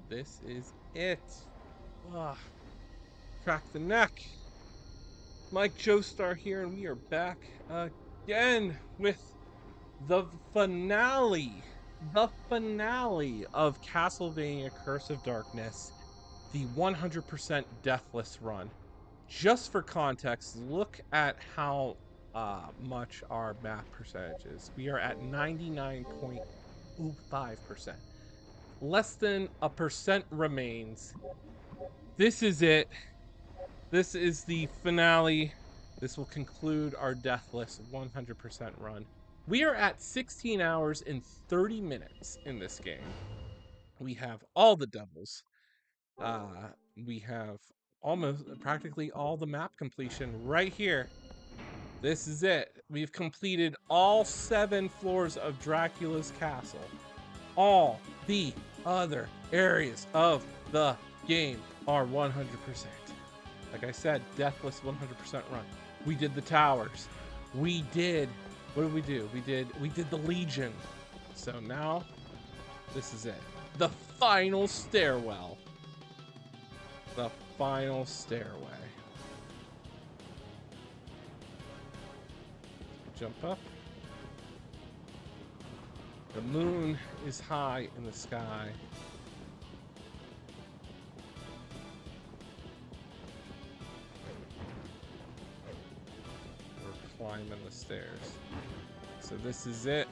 This is it. Ah, crack the neck. Mike Joestar here, and we are back again with the finale. The finale of Castlevania Curse of Darkness, the 100% Deathless run. Just for context, look at how much our math percentage is. We are at 99.05%. Less than a percent remains. This is it. This is the finale. This will conclude our Deathless 100% run. We are at 16 hours and 30 minutes in this game. We have all the devils. We have almost practically all the map completion right here. This is it. We've completed all 7 floors of Dracula's castle. All the other areas of the game are 100%. Like I said, Deathless 100% run. We did the towers. We did, what did we do? We did the Legion. So now, this is it. The final stairwell. The final stairway. Jump up. The moon is high in the sky. We're climbing the stairs. So this is it.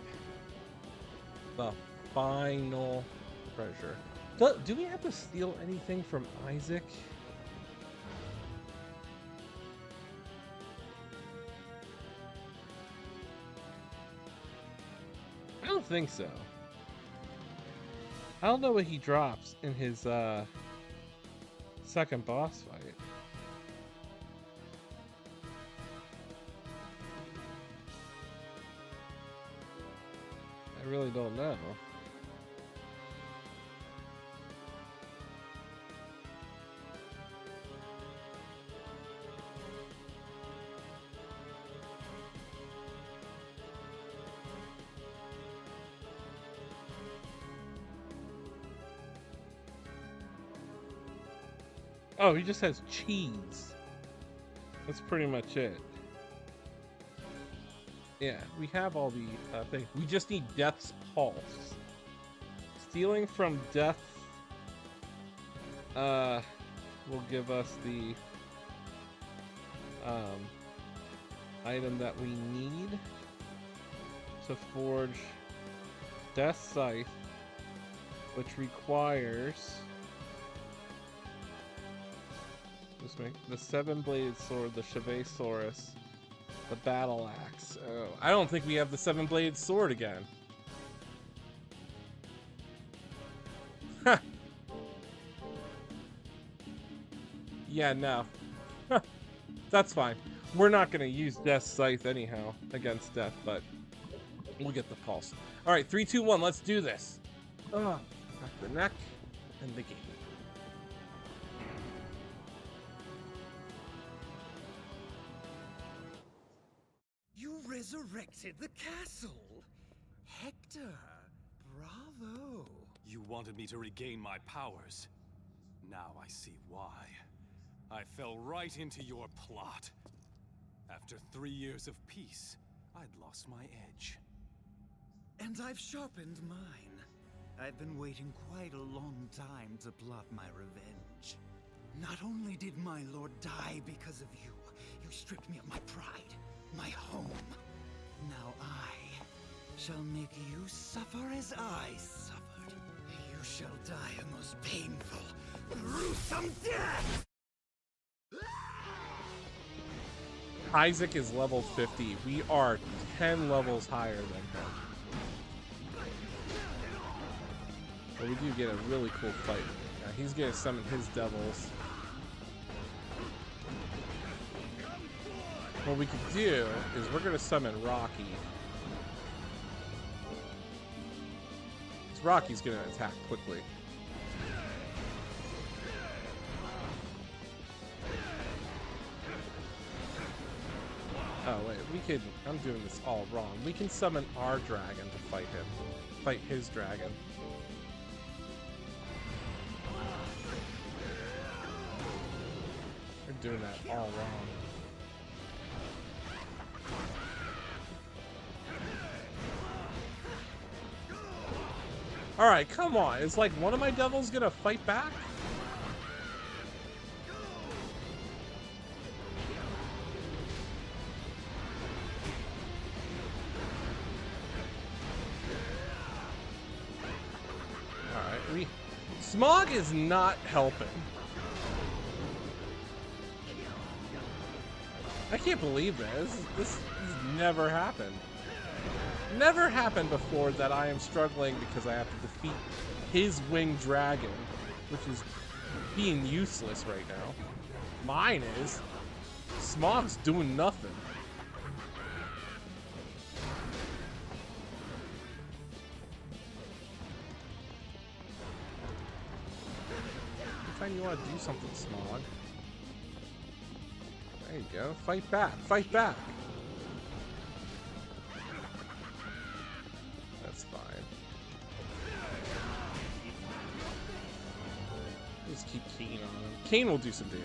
The final treasure. Do we have to steal anything from Isaac? I don't think so. I don't know what he drops in his second boss fight. I really don't know. Oh, he just has cheese. That's pretty much it. Yeah, we have all the things. We just need Death's Pulse. Stealing from Death will give us the item that we need to forge Death's Scythe, which requires the 7-bladed sword, the Chevasaurus, the battle axe. Oh, I don't think we have the 7-bladed sword again. Yeah, no. That's fine. We're not going to use Death's Scythe anyhow against Death, but we'll get the pulse. All right, 3, 2, 1. Let's do this. Back the neck and the game. Resurrected the castle! Hector, bravo! You wanted me to regain my powers. Now I see why. I fell right into your plot. After 3 years of peace, I'd lost my edge. And I've sharpened mine. I've been waiting quite a long time to plot my revenge. Not only did my lord die because of you, you stripped me of my pride, my home. Now I shall make you suffer as I suffered. You shall die a most painful, gruesome death! Isaac is level 50. We are 10 levels higher than him. But we do get a really cool fight. Yeah, he's gonna summon his devils. What we could do is we're gonna summon Rocky. Because Rocky's gonna attack quickly. Oh wait, we could, I'm doing this all wrong. We can summon our dragon to fight him. Fight his dragon. doing that all wrong. Alright, come on. Is like one of my devils gonna fight back? Alright, Smog is not helping. I can't believe this. This never happened. Never happened before that I am struggling because I have to defeat his winged dragon, which is being useless right now. Mine is. Smog's doing nothing. Anytime you want to do something, Smog. There you go. Fight back. Fight back. That's fine. Just keep Kane on him. Kane will do some damage.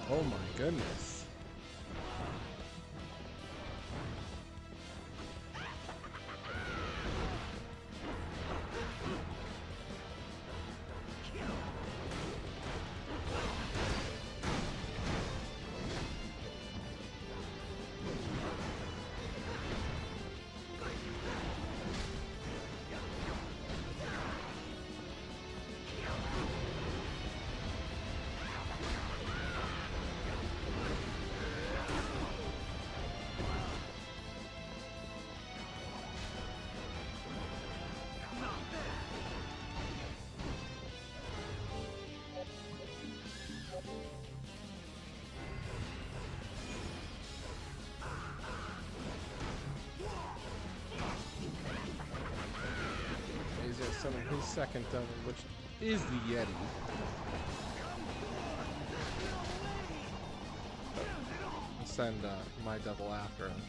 Oh my goodness. He's gonna summon his second devil, which is the Yeti. I'll send my devil after him.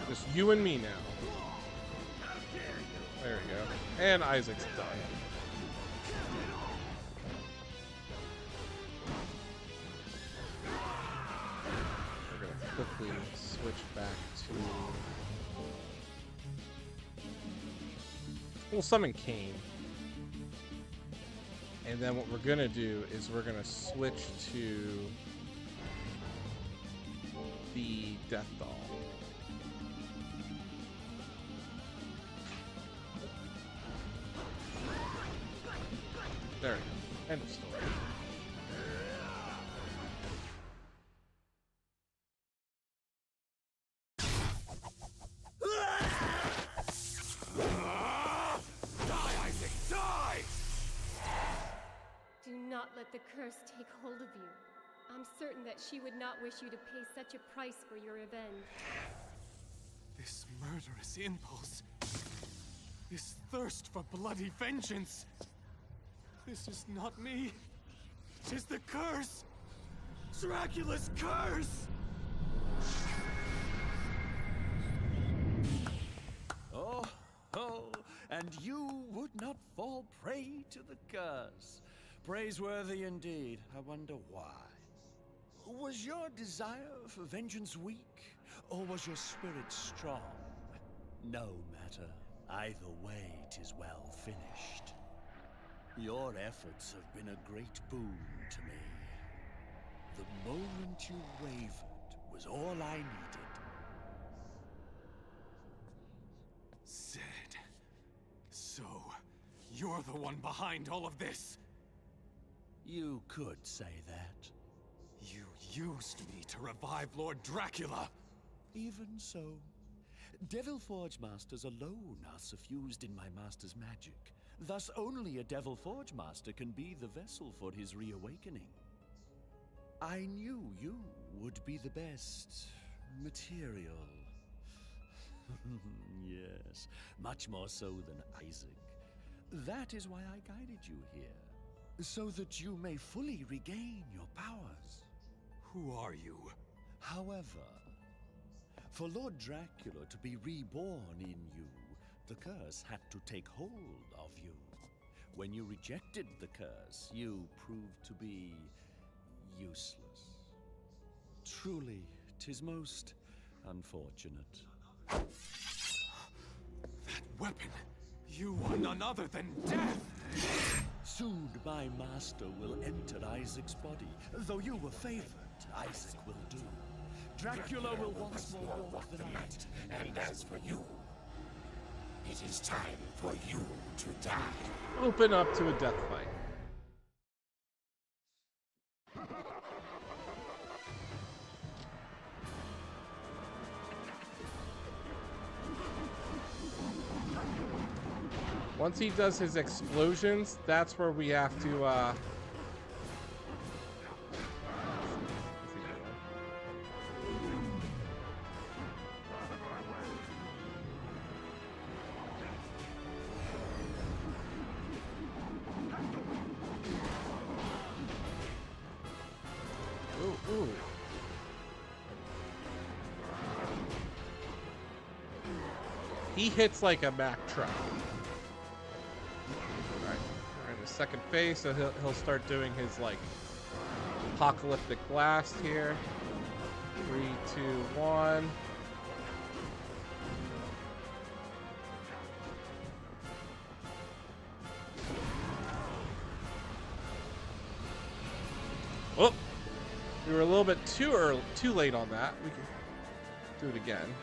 Just you and me now. There we go. And Isaac's done. We're gonna quickly switch back to... We'll summon Kane. And then what we're gonna do is we're gonna switch to the Death Doll. There we go. End of story. Die, Isaac, die! Do not let the curse take hold of you. I'm certain that she would not wish you to pay such a price for your revenge. This murderous impulse. This thirst for bloody vengeance. This is not me. 'Tis the curse! Dracula's curse! and you would not fall prey to the curse. Praiseworthy indeed. I wonder why. Was your desire for vengeance weak, or was your spirit strong? No matter. Either way, 'tis well finished. Your efforts have been a great boon to me. The moment you wavered was all I needed. Zed. So, you're the one behind all of this? You could say that. You used me to revive Lord Dracula! Even so, Devil Forge Masters alone are suffused in my master's magic. Thus only a Devil Forge Master can be the vessel for his reawakening. I knew you would be the best material. Yes, much more so than Isaac. That is why I guided you here, so that you may fully regain your powers. Who are you? However, for Lord Dracula to be reborn in you, the curse had to take hold of you. When you rejected the curse, you proved to be useless. Truly, 'tis most unfortunate. That weapon! You are none other than death! Soon my master will enter Isaac's body. Though you were favored, Isaac will do. Dracula will once more walk the night. And as for you, it is time for you to die. Open up to a death fight. Once he does his explosions, that's where we have to, Ooh. He hits like a Mack truck. Alright, we're in the second phase, so he'll start doing his like apocalyptic blast here. 3, 2, 1. Oh! We were a little bit too late on that. We can do it again.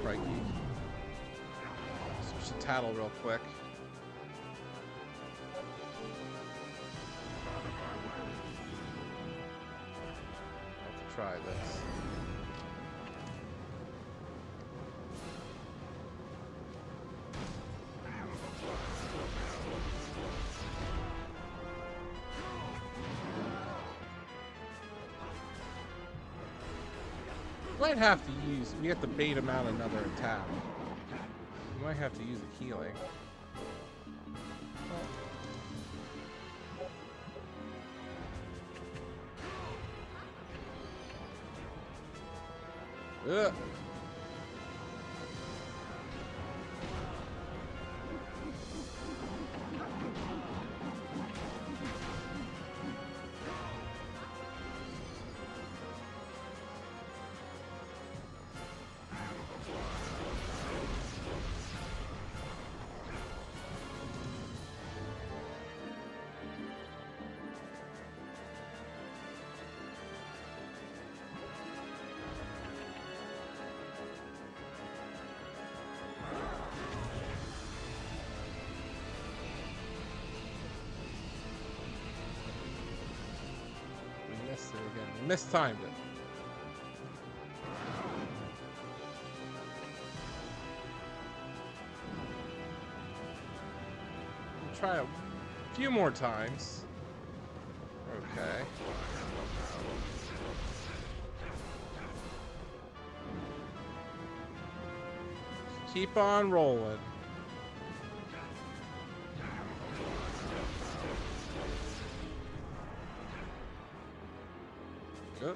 Crikey. Switch to Tattle real quick. Let's try this. Might have to use. We have to bait him out another attack. We might have to use a healing. Ugh. Again. Mistimed it. We'll try a few more times. Okay. Keep on rolling. Oh.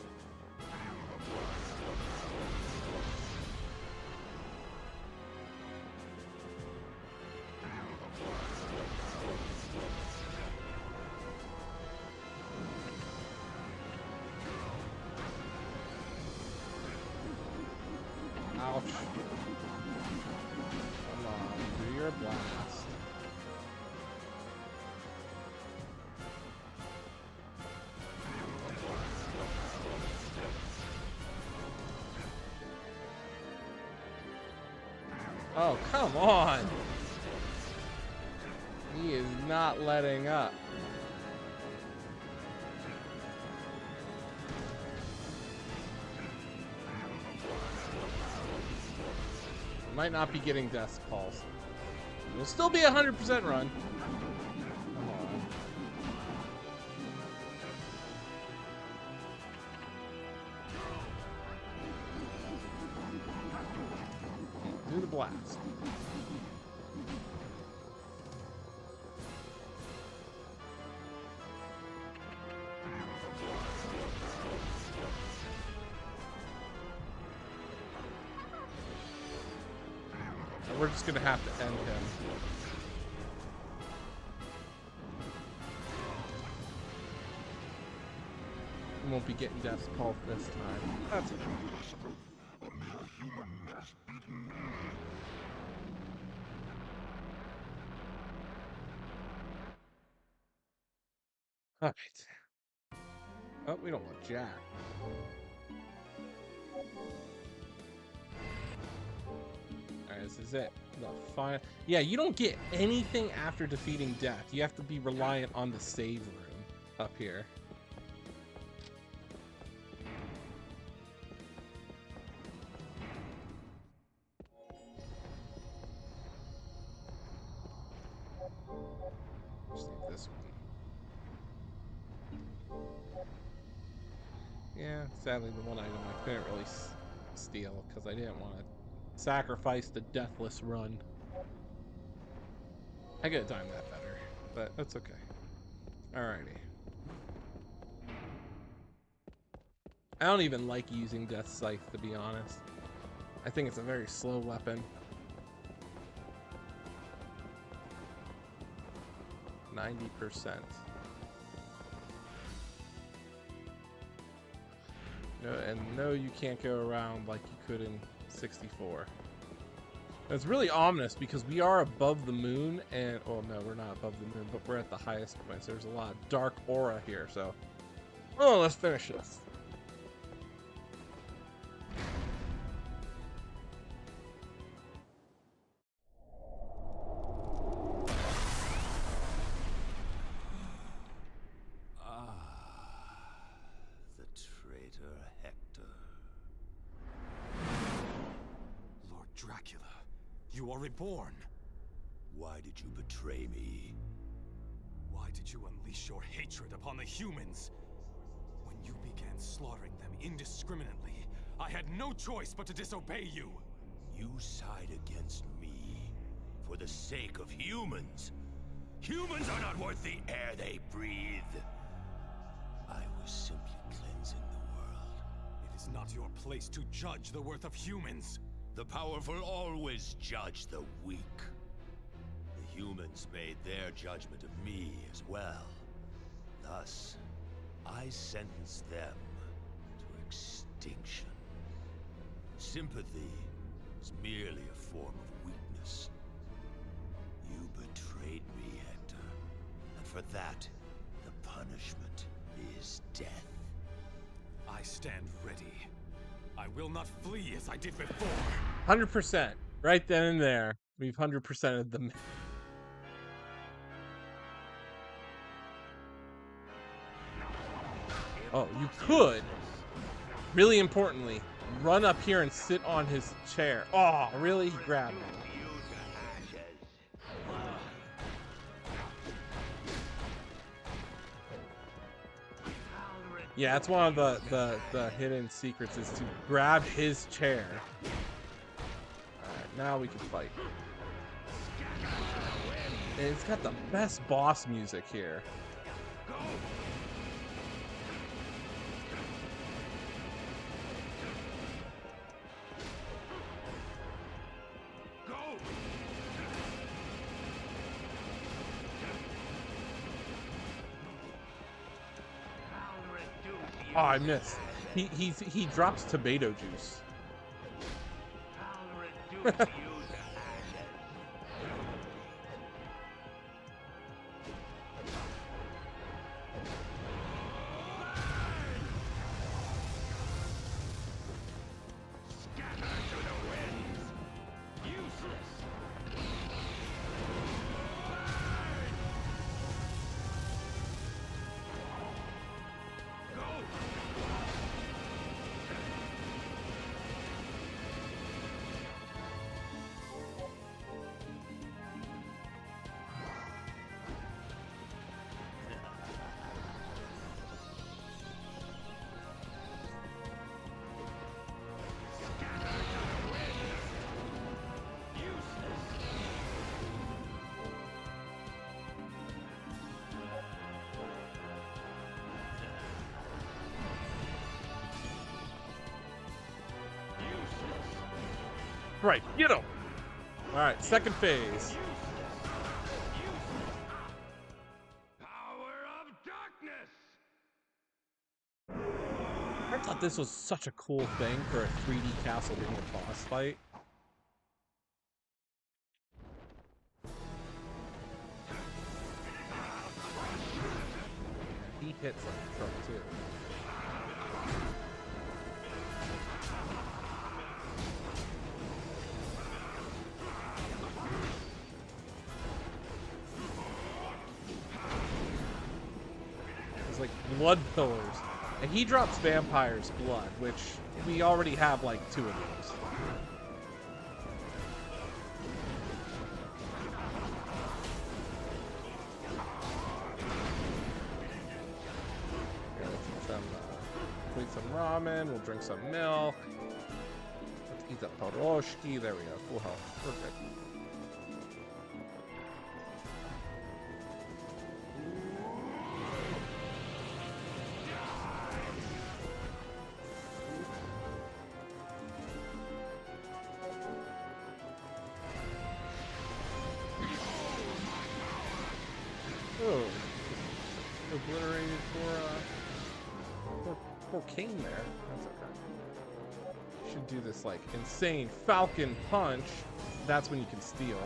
Ouch. Come on, do your blast. Oh, come on! He is not letting up. Might not be getting death calls. It'll still be 100% run. Come on. Do the blast. We're just gonna have to end him. We won't be getting death called this time. That's okay. Alright. Oh, we don't want Jack. Alright, this is it. The final. Yeah, you don't get anything after defeating death. You have to be reliant on the save room up here. Just need this one. Yeah, sadly the one item I couldn't really steal because I didn't want to sacrifice the Deathless run. I could have timed that better, but that's okay. Alrighty. I don't even like using Death Scythe, to be honest. I think it's a very slow weapon. 90%. No, and no, you can't go around like you could in 64. It's really ominous because we are above the moon, and oh no, we're not above the moon, but we're at the highest point. So there's a lot of dark aura here. So, oh, let's finish this. The traitor Hector. Lord Dracula, you are reborn. Why did you betray me? Why did you unleash your hatred upon the humans? When you began slaughtering them indiscriminately, I had no choice but to disobey you. You side against me for the sake of humans. Humans are not worth the air they breathe. I was simply cleansing the world. It is not your place to judge the worth of humans. The powerful always judge the weak. The humans made their judgment of me as well. Thus, I sentenced them to extinction. Sympathy is merely a form of weakness. You betrayed me, Hector, and for that, the punishment is death. I stand ready. I will not flee as I did before. 100%. Right then and there, we've 100%ed them. Oh, you could, really importantly, run up here and sit on his chair. Oh, really? He grabbed me. Yeah, that's one of the hidden secrets is to grab his chair. Alright, now we can fight. And it's got the best boss music here. Oh, I missed. He drops tomato juice. I'll reduce you to ashes. Scatter to the winds. Useless. Go. Right, get him. All right, second phase. Power of darkness. I thought this was such a cool thing for a 3D Castlevania boss fight. He hits like a truck too. It's like blood pillars. And he drops vampire's blood, which we already have like 2 of those. We'll eat some ramen, we'll drink some milk. Let's eat that pierogi. There we go. Full health. Perfect. Oh, obliterated poor King there. That's okay. Should do this like insane Falcon Punch. That's when you can steal.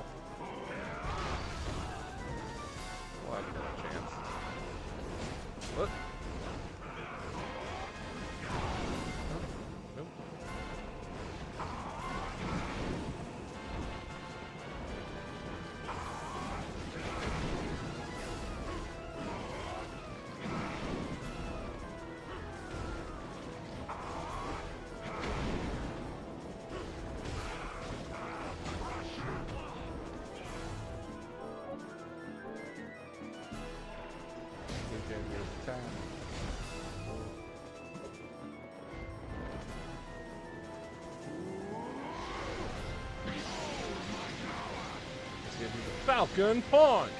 We'll have no chance. What? Nope. Falcon Punch!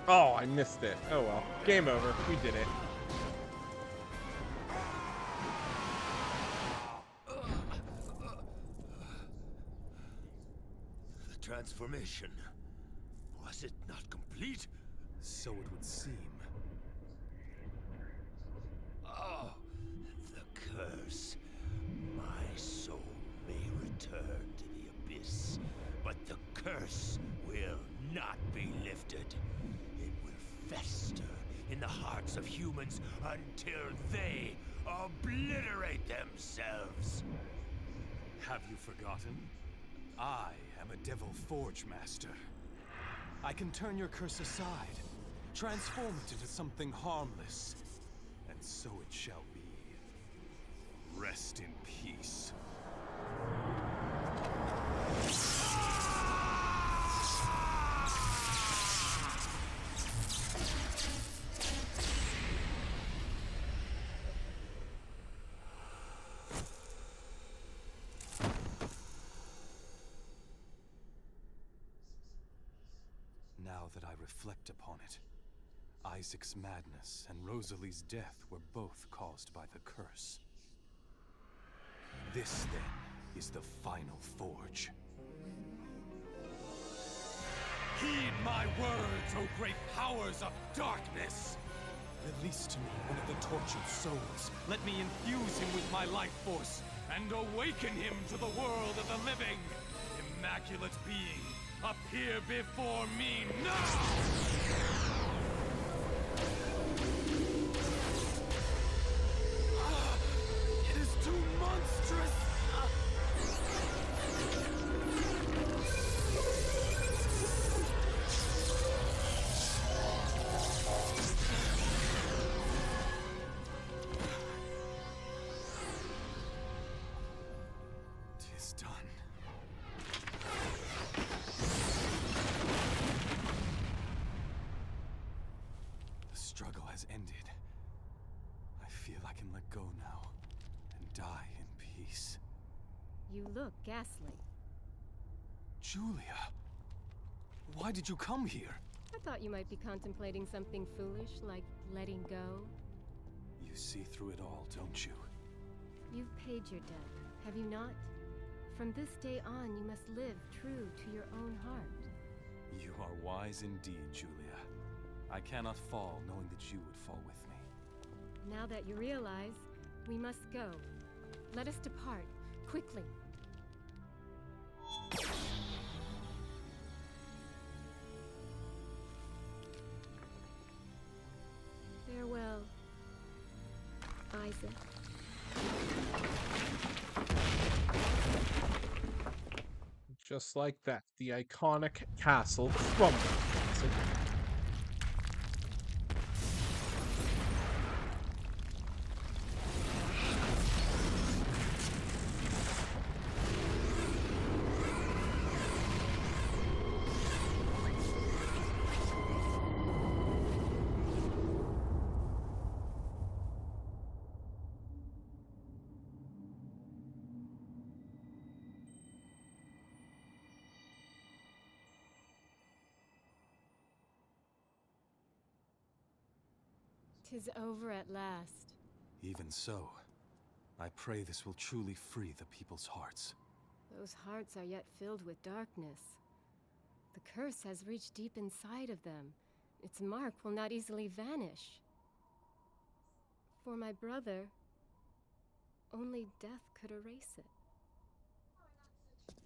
Oh, I missed it. Oh well. Game over. We did it. The transformation. Was it not complete? So it would seem. Oh, the curse. My soul may return to the abyss, but the curse will not be lifted. It will fester in the hearts of humans until they obliterate themselves. Have you forgotten? I am a Devil Forge Master. I can turn your curse aside, transform it into something harmless, and so it shall be. Rest in peace. Now that I reflect upon it, Isaac's madness and Rosalie's death were both caused by the curse. This, then, is the final forge. Heed my words, O great powers of darkness! Release to me one of the tortured souls. Let me infuse him with my life force and awaken him to the world of the living. Immaculate being, appear before me now! It is too monstrous! Tis done. The struggle has ended. I feel I can let go now and die in peace. You look ghastly. Julia, why did you come here? I thought you might be contemplating something foolish, like letting go. You see through it all, don't you? You've paid your debt, have you not? From this day on, you must live true to your own heart. You are wise indeed, Julia. I cannot fall knowing that you would fall with me. Now that you realize, we must go. Let us depart, quickly. Farewell, Isaac. Just like that, the iconic castle crumbled. Tis over at last. Even so, I pray this will truly free the people's hearts. Those hearts are yet filled with darkness. The curse has reached deep inside of them. Its mark will not easily vanish. For my brother, only death could erase it.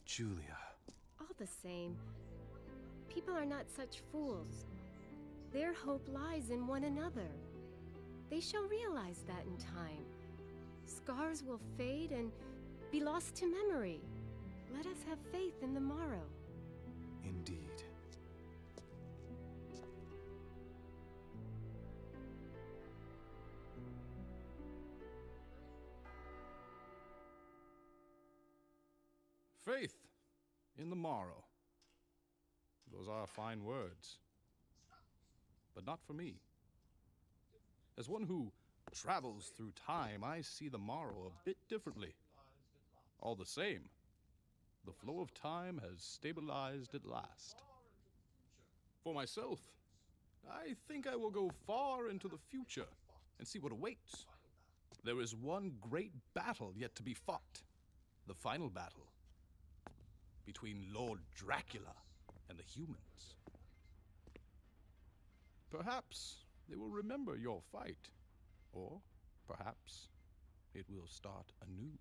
Julia. All the same, people are not such fools. Their hope lies in one another. They shall realize that in time. Scars will fade and be lost to memory. Let us have faith in the morrow. Indeed. Faith in the morrow. Those are fine words. But not for me. As one who travels through time, I see the morrow a bit differently. All the same, the flow of time has stabilized at last. For myself, I think I will go far into the future and see what awaits. There is one great battle yet to be fought. The final battle between Lord Dracula and the humans. Perhaps they will remember your fight, or perhaps it will start anew.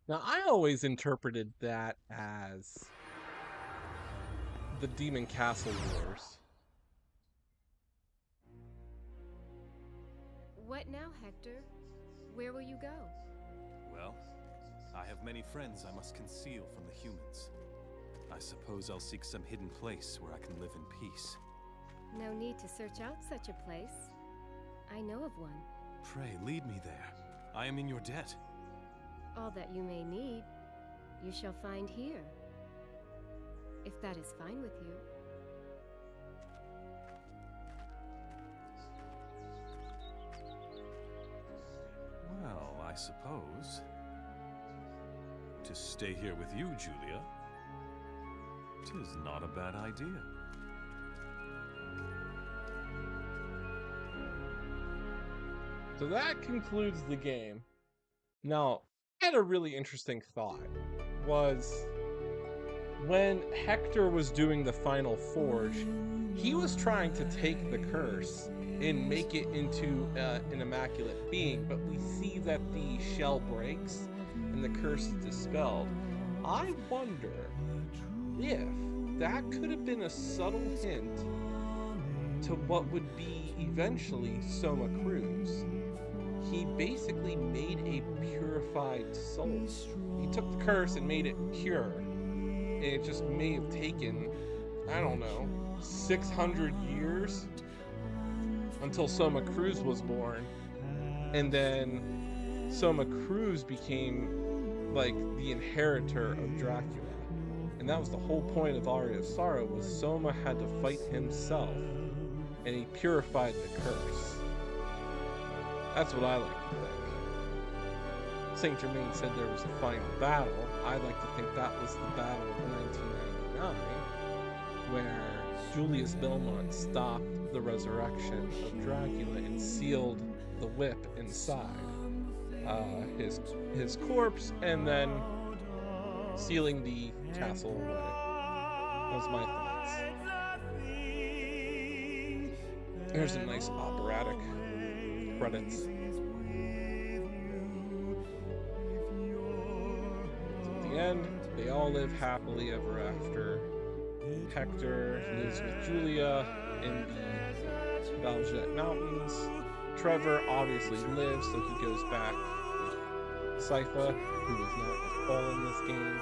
Now, I always interpreted that as the Demon Castle Wars. What now, Hector? Where will you go? Well, I have many friends I must conceal from the humans. I suppose I'll seek some hidden place where I can live in peace. No need to search out such a place. I know of one. Pray, lead me there. I am in your debt. All that you may need, you shall find here. If that is fine with you. Well, I suppose. To stay here with you, Julia, 'tis not a bad idea. So that concludes the game. Now, I had a really interesting thought. Was when Hector was doing the final forge, he was trying to take the curse and make it into an immaculate being, but we see that the shell breaks and the curse is dispelled. I wonder if that could have been a subtle hint to what would be eventually Soma Cruz. He basically made a purified soul. He took the curse and made it pure. And it just may have taken, I don't know, 600 years until Soma Cruz was born. And then Soma Cruz became like the inheritor of Dracula. And that was the whole point of Aria of Sorrow, was Soma had to fight himself, and he purified the curse. That's what I like to think. Saint Germain said there was a final battle. I like to think that was the battle of 1999, where Julius Belmont stopped the resurrection of Dracula and sealed the whip inside his corpse, and then sealing the castle away. That was my thoughts. There's a nice operatic credits. So at the end, they all live happily ever after. Hector lives with Julia in the Valjet Mountains. Trevor obviously lives, so he goes back with Sypha, who is not at all in this game.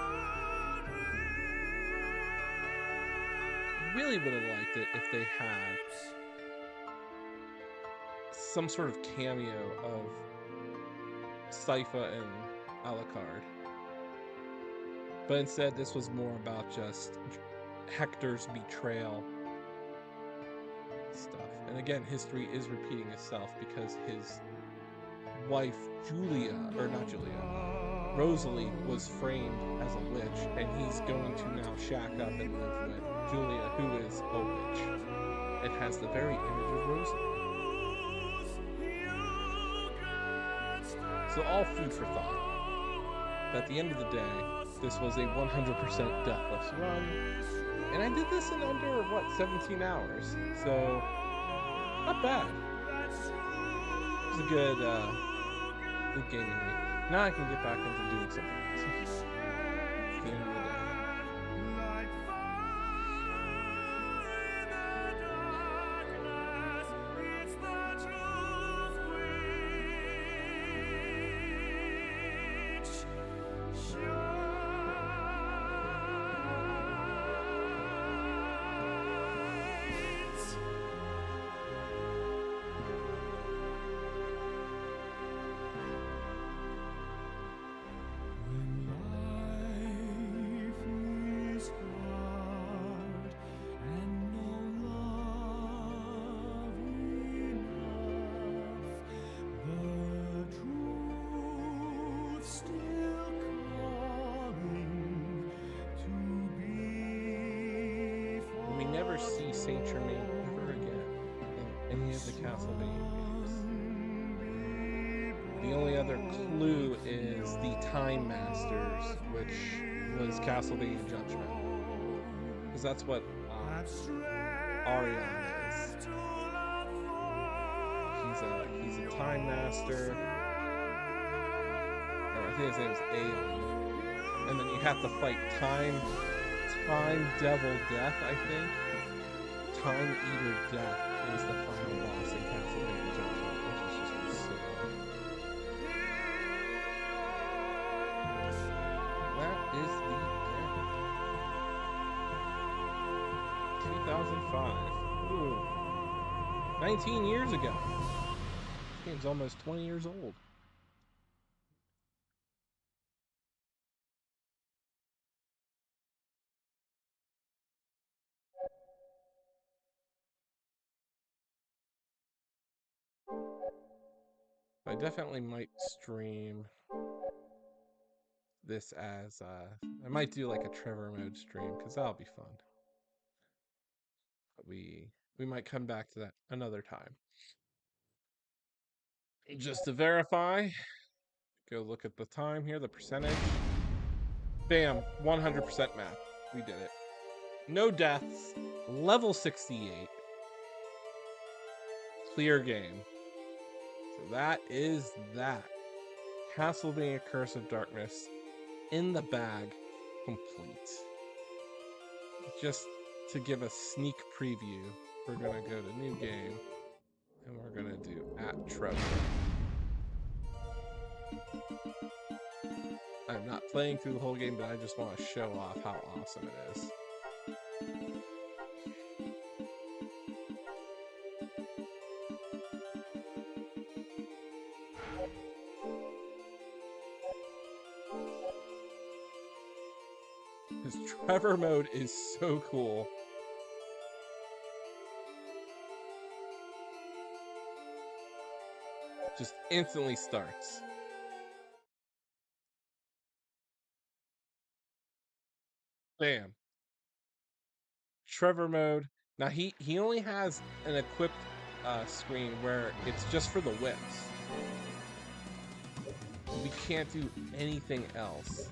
Really would have liked it if they had some sort of cameo of Sypha and Alucard. But instead, this was more about just Hector's betrayal stuff. And again, history is repeating itself because his wife, Rosalie, was framed as a witch, and he's going to now shack up and live with Julia, who is a witch. It has the very image of Rosalie. So all food for thought. But at the end of the day, this was a 100% deathless run. And I did this in under, 17 hours. So, not bad. It was a good gaming week. Now I can get back into doing something else. It's the end of the day. We never see Saint Germain ever again in any of the Castlevania games. The only other clue is the Time Masters, which was Castlevania Judgment, because that's what Arion is. He's a Time Master, or I think his name is Aeon, and then you have to fight Time Devil Death, I think. Time Eater Death is the final boss in Castlevania Judgment, which is just insane. That is the end. 2005. Ooh. 19 years ago. This game's almost 20 years old. I definitely might stream this as I might do like a Trevor mode stream, because that'll be fun. But we might come back to that another time. Just to verify, go look at the time here, the percentage. Bam, 100% math. We did it. No deaths, level 68. clear game. So that is that. Castlevania Curse of Darkness in the bag, complete. Just to give a sneak preview, we're gonna go to new game and we're gonna do @Trevor. I'm not playing through the whole game, but I just want to show off how awesome it is. This Trevor mode is so cool. Just instantly starts. Bam. Trevor mode. Now he only has an equipped screen where it's just for the whips. We can't do anything else.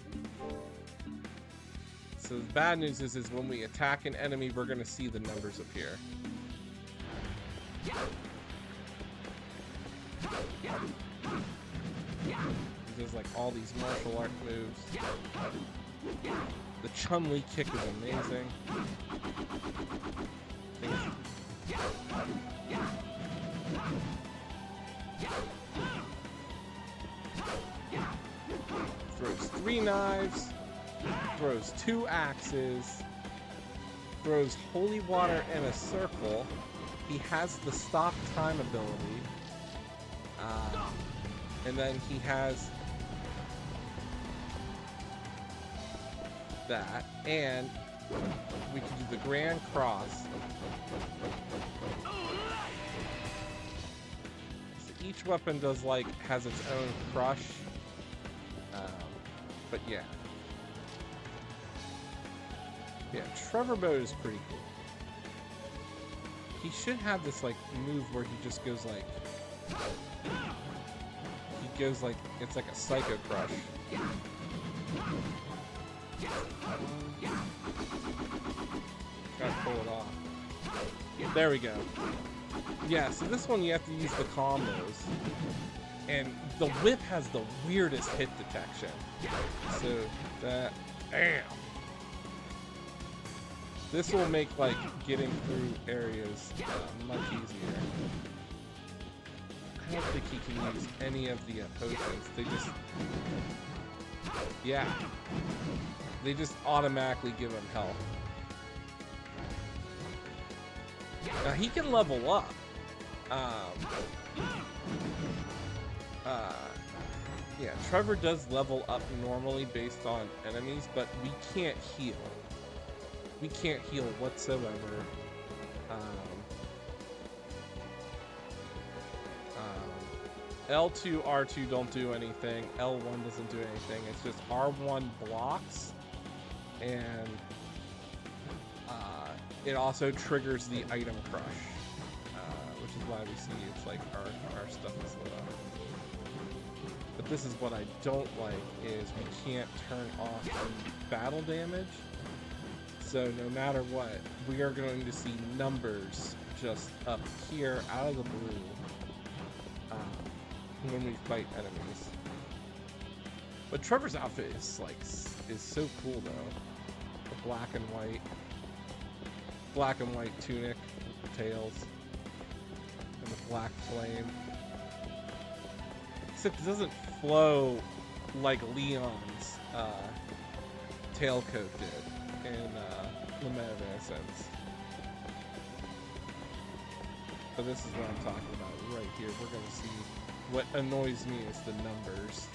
So the bad news is when we attack an enemy, we're gonna see the numbers appear. There's like all these martial art moves. The Chun-Li kick is amazing. Throws 3 knives, throws 2 axes, throws holy water in a circle. He has the stop time ability. And then he has that, and we can do the Grand Cross. So each weapon does has its own crush, but yeah, Trevor mode is pretty cool. He should have this move where he just goes it's like a Psycho Crush. Gotta pull it off. There we go. Yeah, so this one you have to use the combos. And the whip has the weirdest hit detection. So that, damn. This will make getting through areas much easier. I don't think he can use any of the potions. They just, yeah, they just automatically give him health. Now he can level up. Yeah, Trevor does level up normally based on enemies, but we can't heal. We can't heal whatsoever. L2, R2 don't do anything. L1 doesn't do anything. It's just R1 blocks, and it also triggers the item crush, which is why we see it's our stuff is lit up. But this is what I don't like is we can't turn off the battle damage. So no matter what, we are going to see numbers just up here out of the blue when we fight enemies. But Trevor's outfit is so cool though. The black and white tunic with the tails and the black flame. Except it doesn't flow like Leon's tailcoat did in the Metaverse. But this is what I'm talking about right here. We're gonna see what annoys me is the numbers.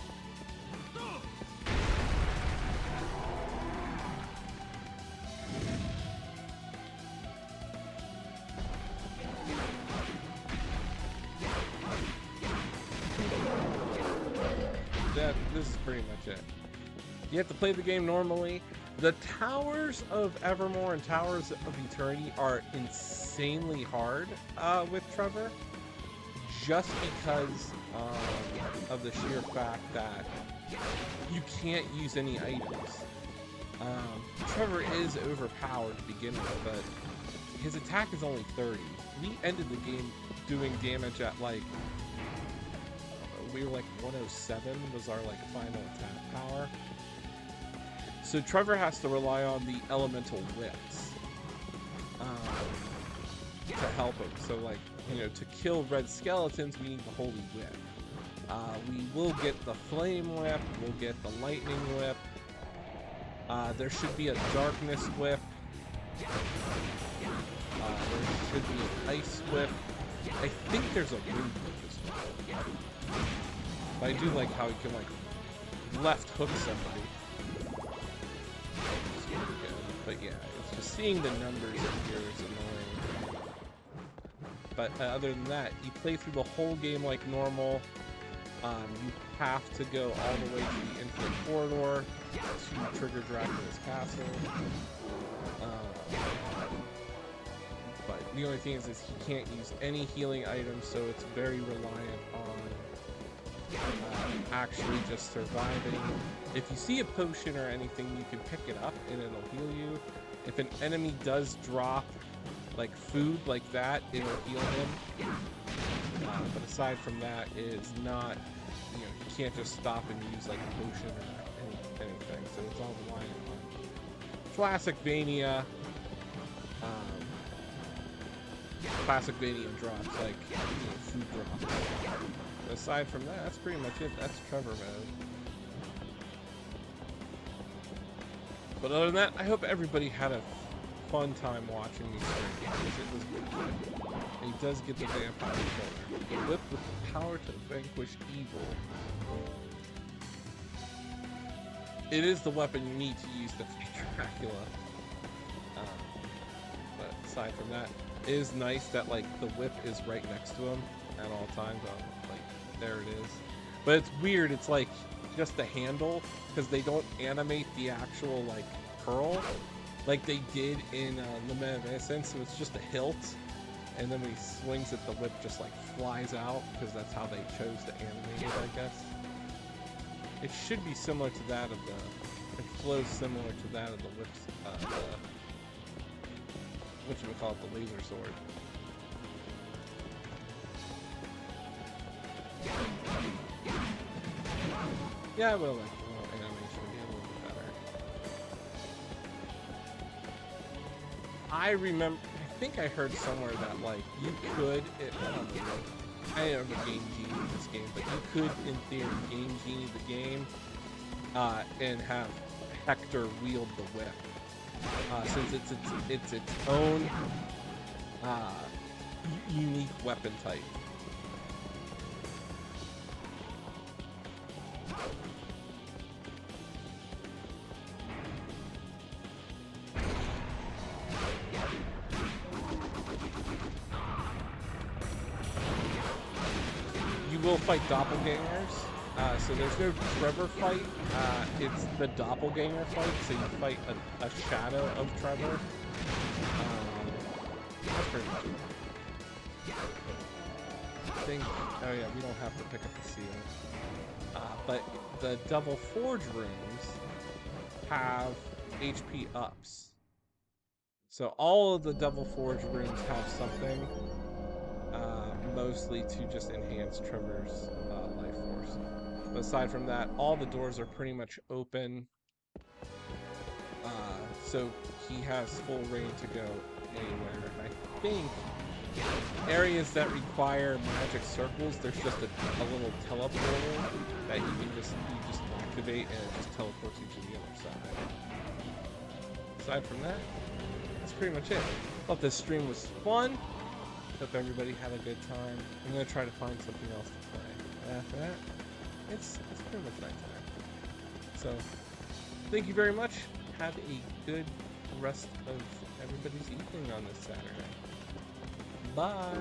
This is pretty much it. You have to play the game normally. The Towers of Evermore and Towers of Eternity are insanely hard with Trevor, just because of the sheer fact that you can't use any items. Trevor is overpowered to begin with, but his attack is only 30. we ended the game doing damage at like, we were like 107 was our like final attack power. So Trevor has to rely on the elemental whips to help him. So like, you know, to kill red skeletons, we need the holy whip. We will get the flame whip, we'll get the lightning whip. There should be a darkness whip. There should be an ice whip. I think there's a wind whip as well. But I do like how he can like left hook somebody. It's really good. But yeah, it's just seeing the numbers in here is annoying. But other than that, you play through the whole game like normal. You have to go all the way to the Infinite Corridor to trigger Dracula's castle. But the only thing is he can't use any healing items, so it's very reliant on actually just surviving. If you see a potion or anything, you can pick it up and it'll heal you. If an enemy does drop like food like that, it'll heal him. But aside from that, it is not, you know, you can't just stop and use like a potion or anything. So it's all reliant on Classicvania. Classicvania drops, like, you know, food drops. But aside from that, that's pretty much it. That's Trevor mode. But other than that, I hope everybody had a fun time watching me stream, because it was really good. And he does get the vampire killer. The whip with the power to vanquish evil. It is the weapon you need to use to fight Dracula. But aside from that, it is nice that like the whip is right next to him at all times. Like there it is. But it's weird. It's like just the handle, because they don't animate the actual like curl like they did in Lament of Innocence. So it's just a hilt, and then when he swings it, the whip just like flies out, because that's how they chose to animate it, I guess. It should be similar to that of the. It flows similar to that of the whips. Whatchamacallit, the laser sword. Yeah, I will like the little animation be a little bit better. I remember, I think I heard somewhere that like you could, I don't know Game Genie this game, but you could in theory Game Genie the game and have Hector wield the whip. Since it's its own unique weapon type. You will fight doppelgangers. So there's no Trevor fight, it's the doppelganger fight, so you fight a shadow of Trevor. That's pretty much it. I think, oh yeah, we don't have to pick up the seal. But the Devil Forge rooms have HP ups. So all of the Devil Forge rooms have something, mostly to just enhance Trevor's life force. But aside from that, all the doors are pretty much open. So he has full reign to go anywhere. And I think areas that require magic circles, there's just a little teleporter that you just activate and it just teleports you to the other side. Aside from that, that's pretty much it. Thought this stream was fun. Hope everybody had a good time. I'm gonna try to find something else to play. And after that, it's pretty much nighttime. So, thank you very much. Have a good rest of everybody's evening on this Saturday. Bye!